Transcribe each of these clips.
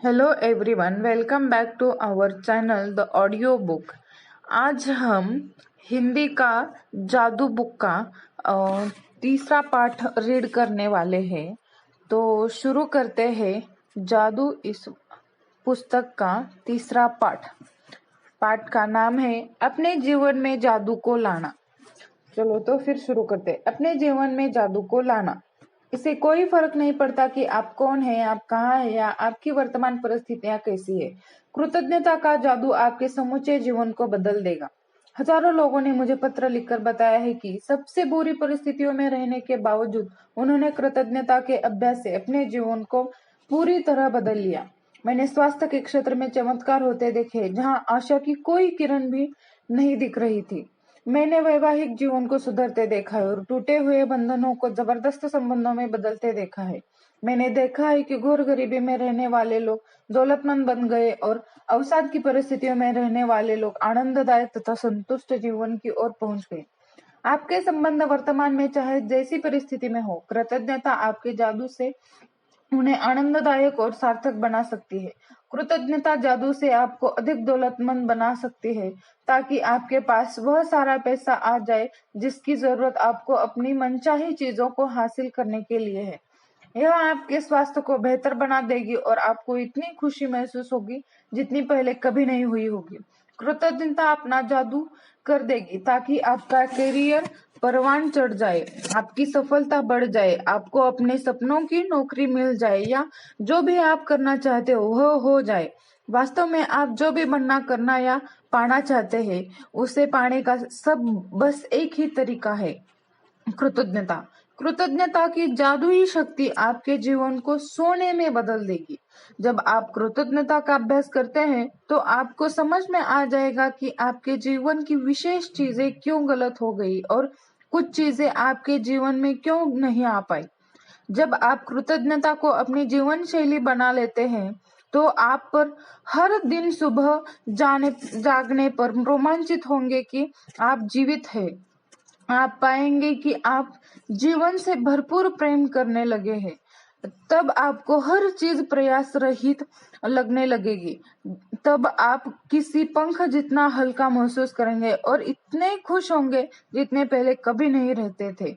Hello everyone, welcome back to our channel the audio book. आज हम हिंदी का जादू बुक का तीसरा पाठ रीड करने वाले हैं। तो शुरू करते हैं जादू इस पुस्तक का तीसरा पाठ। पाठ का नाम है अपने जीवन में जादू को लाना। चलो तो फिर शुरू करते हैं। अपने जीवन में जादू को लाना। इससे कोई फर्क नहीं पड़ता कि आप कौन हैं, आप कहाँ हैं या आपकी वर्तमान परिस्थितियां कैसी है। कृतज्ञता का जादू आपके समूचे जीवन को बदल देगा। हजारों लोगों ने मुझे पत्र लिखकर बताया है कि सबसे बुरी परिस्थितियों में रहने के बावजूद उन्होंने कृतज्ञता के अभ्यास से अपने जीवन को पूरी तरह बदल लिया। मैंने स्वास्थ्य के क्षेत्र में चमत्कार होते देखे जहां आशा की कोई किरण भी नहीं दिख रही थी। मैंने वैवाहिक जीवन को सुधरते देखा है और टूटे हुए बंधनों को जबरदस्त संबंधों में बदलते देखा है। मैंने देखा है कि घोर गरीबी में रहने वाले लोग दौलतमंद बन गए और अवसाद की परिस्थितियों में रहने वाले लोग आनंददायक तथा संतुष्ट जीवन की ओर पहुंच गए। आपके संबंध वर्तमान में चाहे जैसी परिस्थिति में हो, कृतज्ञता आपके जादू से उन्हें आनंददायक और सार्थक बना सकती है। कृतज्ञता जादू से आपको अधिक दौलतमंद बना सकती है ताकि आपके पास वह सारा पैसा आ जाए जिसकी जरूरत आपको अपनी मनचाही चीजों को हासिल करने के लिए है। यह आपके स्वास्थ्य को बेहतर बना देगी और आपको इतनी खुशी महसूस होगी जितनी पहले कभी नहीं हुई होगी। कृतज्ञता अपना जादू कर देगी ताकि आपका करियर परवान चढ़ जाए, आपकी सफलता बढ़ जाए, आपको अपने सपनों की नौकरी मिल जाए या जो भी आप करना चाहते हो वह हो जाए। वास्तव में आप जो भी बनना, करना या पाना चाहते हैं उसे पाने का सब बस एक ही तरीका है, कृतज्ञता। कृतज्ञता की जादुई शक्ति आपके जीवन को सोने में बदल देगी। जब आप कृतज्ञता का अभ्यास करते हैं तो आपको समझ में आ जाएगा कि आपके जीवन की विशेष चीजें क्यों गलत हो गई और कुछ चीजें आपके जीवन में क्यों नहीं आ पाई। जब आप कृतज्ञता को अपनी जीवन शैली बना लेते हैं तो आप पर हर दिन सुबह जागने पर रोमांचित होंगे कि आप जीवित हैं। आप पाएंगे कि आप जीवन से भरपूर प्रेम करने लगे हैं। तब आपको हर चीज प्रयास रहित लगने लगेगी। तब आप किसी पंख जितना हल्का महसूस करेंगे और इतने खुश होंगे जितने पहले कभी नहीं रहते थे।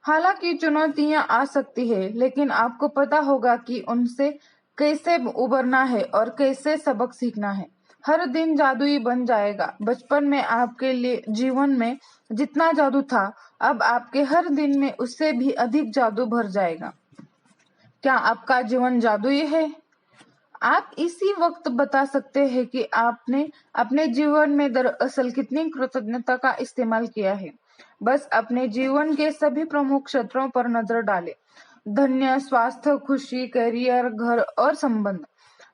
हालांकि चुनौतियां आ सकती है, लेकिन आपको पता होगा कि उनसे कैसे उबरना है और कैसे सबक सीखना है। हर दिन जादुई बन जाएगा। बचपन में आपके लिए जीवन में जितना जादू था, अब आपके हर दिन में उससे भी अधिक जादू भर जाएगा। क्या आपका जीवन जादुई है? आप इसी वक्त बता सकते हैं कि आपने अपने जीवन में दरअसल कितनी कृतज्ञता का इस्तेमाल किया है। बस अपने जीवन के सभी प्रमुख क्षेत्रों पर नजर डालें। धन्य, स्वास्थ्य, खुशी, करियर, घर और संबंध।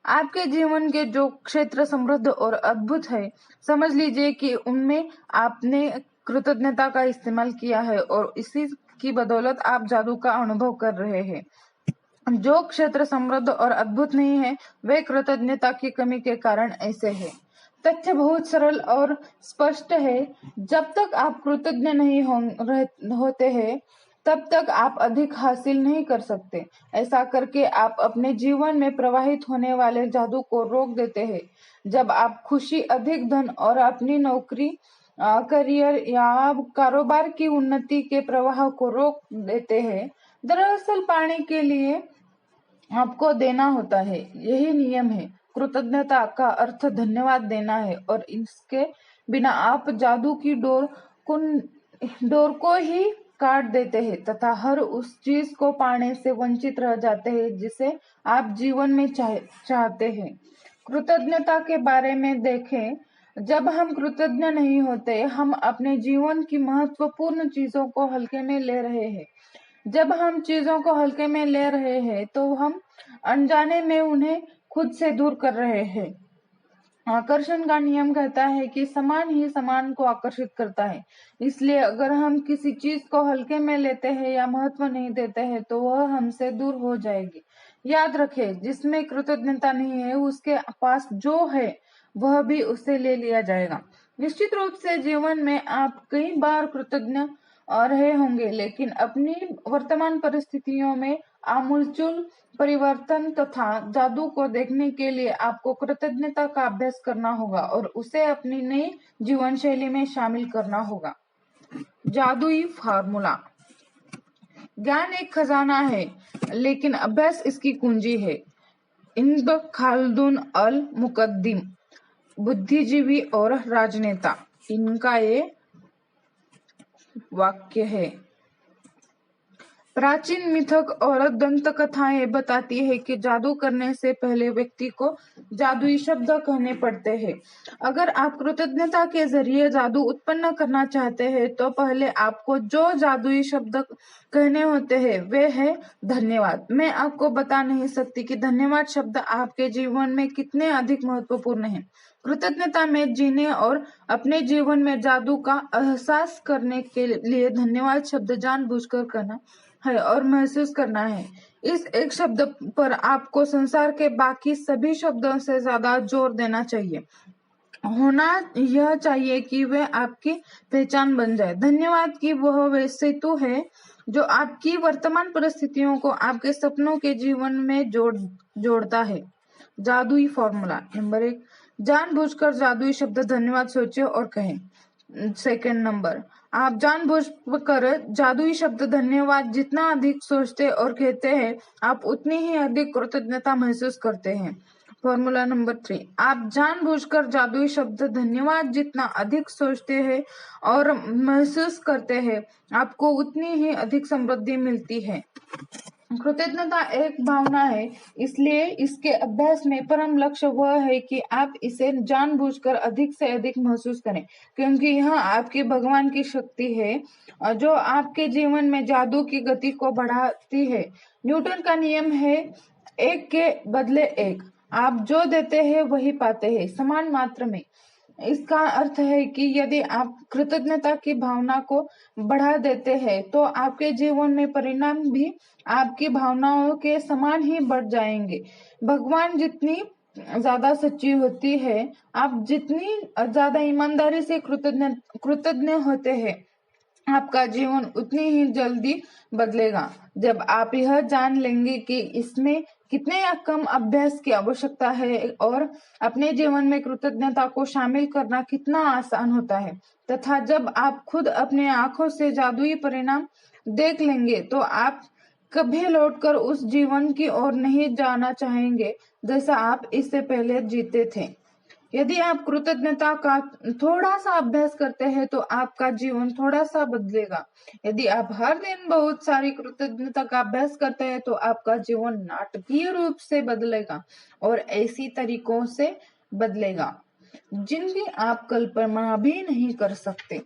आपके जीवन के जो क्षेत्र समृद्ध और अद्भुत है, समझ लीजिए कि उनमें आपने कृतज्ञता का इस्तेमाल किया है और इसी की बदौलत आप जादू का अनुभव कर रहे हैं। जो क्षेत्र समृद्ध और अद्भुत नहीं है, वे कृतज्ञता की कमी के कारण ऐसे है। तथ्य बहुत सरल और स्पष्ट है। जब तक आप कृतज्ञ नहीं होते हैं, तब तक आप अधिक हासिल नहीं कर सकते। ऐसा करके आप अपने जीवन में प्रवाहित होने वाले जादू को रोक देते हैं। जब आप खुशी, अधिक धन और अपनी नौकरी, करियर या कारोबार की उन्नति के प्रवाह को रोक देते हैं, दरअसल पाने के लिए आपको देना होता है। यही नियम है। कृतज्ञता का अर्थ धन्यवाद देना है और इसके बिना आप जादू की डोर को ही काट देते हैं तथा हर उस चीज को पाने से वंचित रह जाते हैं जिसे आप जीवन में चाहते हैं। कृतज्ञता के बारे में देखें। जब हम कृतज्ञ नहीं होते, हम अपने जीवन की महत्वपूर्ण चीजों को हल्के में ले रहे हैं। जब हम चीजों को हल्के में ले रहे हैं तो हम अनजाने में उन्हें खुद से दूर कर रहे हैं। आकर्षण का नियम कहता है कि समान ही समान को आकर्षित करता है। इसलिए अगर हम किसी चीज को हल्के में लेते हैं या महत्व नहीं देते हैं तो वह हमसे दूर हो जाएगी। याद रखें, जिसमें कृतज्ञता नहीं है उसके पास जो है वह भी उससे ले लिया जाएगा। निश्चित रूप से जीवन में आप कई बार कृतज्ञ रहे होंगे, लेकिन अपनी वर्तमान परिस्थितियों में आमूलचूल परिवर्तन तथा जादू को देखने के लिए आपको कृतज्ञता का अभ्यास करना होगा और उसे अपनी नई जीवन शैली में शामिल करना होगा। जादुई फार्मूला। ज्ञान एक खजाना है, लेकिन अभ्यास इसकी कुंजी है। इब्न खाल्दून अल मुकद्दिम, बुद्धिजीवी और राजनेता, इनका ये वाक्य है। प्राचीन मिथक और दंत कथाएं बताती है कि जादू करने से पहले व्यक्ति को जादुई शब्द कहने पड़ते हैं। अगर आप कृतज्ञता के जरिए जादू उत्पन्न करना चाहते हैं तो पहले आपको जो जादुई शब्द कहने होते हैं वे है धन्यवाद। मैं आपको बता नहीं सकती कि धन्यवाद शब्द आपके जीवन में कितने अधिक महत्वपूर्ण है। कृतज्ञता में जीने और अपने जीवन में जादू का एहसास करने के लिए धन्यवाद शब्द जानबूझकर कहना है और महसूस करना है। इस एक शब्द पर आपको संसार के बाकी सभी शब्दों से ज्यादा जोर देना चाहिए। होना यह चाहिए कि वे आपकी पहचान बन जाए। धन्यवाद की वह सेतु है जो आपकी वर्तमान परिस्थितियों को आपके सपनों के जीवन में जोड़ता है। जादुई फॉर्मूला। नंबर 1, जानबूझकर जादुई शब्द धन्यवाद सोचे और कहें। सेकंड नंबर, आप जानबूझकर जादुई शब्द धन्यवाद जितना अधिक सोचते और कहते हैं आप उतनी ही अधिक कृतज्ञता महसूस करते हैं। फॉर्मूला नंबर 3, आप जानबूझकर जादुई शब्द धन्यवाद जितना अधिक सोचते हैं और महसूस करते हैं आपको उतनी ही अधिक समृद्धि मिलती है। कृतज्ञता एक भावना है, इसलिए इसके अभ्यास में परम लक्ष्य वह है कि आप इसे जानबूझकर अधिक से अधिक महसूस करें, क्योंकि यह आपकी भगवान की शक्ति है जो आपके जीवन में जादू की गति को बढ़ाती है। न्यूटन का नियम है 1 के बदले 1। आप जो देते हैं वही पाते हैं, समान मात्रा में। इसका अर्थ है कि यदि आप कृतज्ञता की भावना को बढ़ा देते हैं तो आपके जीवन में परिणाम भी आपकी भावनाओं के समान ही बढ़ जाएंगे। भगवान जितनी ज्यादा सच्ची होती है, आप जितनी ज्यादा ईमानदारी से कृतज्ञ होते हैं, आपका जीवन उतनी ही जल्दी बदलेगा। जब आप यह जान लेंगे कि इसमें कितने कम अभ्यास की आवश्यकता है और अपने जीवन में कृतज्ञता को शामिल करना कितना आसान होता है, तथा जब आप खुद अपने आंखों से जादुई परिणाम देख लेंगे तो आप कभी लौटकर उस जीवन की ओर नहीं जाना चाहेंगे जैसा आप इससे पहले जीते थे। यदि आप कृतज्ञता का थोड़ा सा अभ्यास करते हैं तो आपका जीवन थोड़ा सा बदलेगा। यदि आप हर दिन बहुत सारी कृतज्ञता का अभ्यास करते हैं तो आपका जीवन नाटकीय रूप से बदलेगा और ऐसी तरीकों से बदलेगा जिनकी आप कल्पना भी नहीं कर सकते।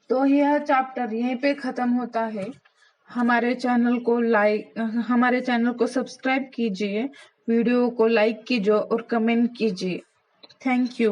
तो यह चैप्टर यहीं पे खत्म होता है। हमारे चैनल को सब्सक्राइब कीजिए, वीडियो को लाइक कीजिए और कमेंट कीजिए। Thank you.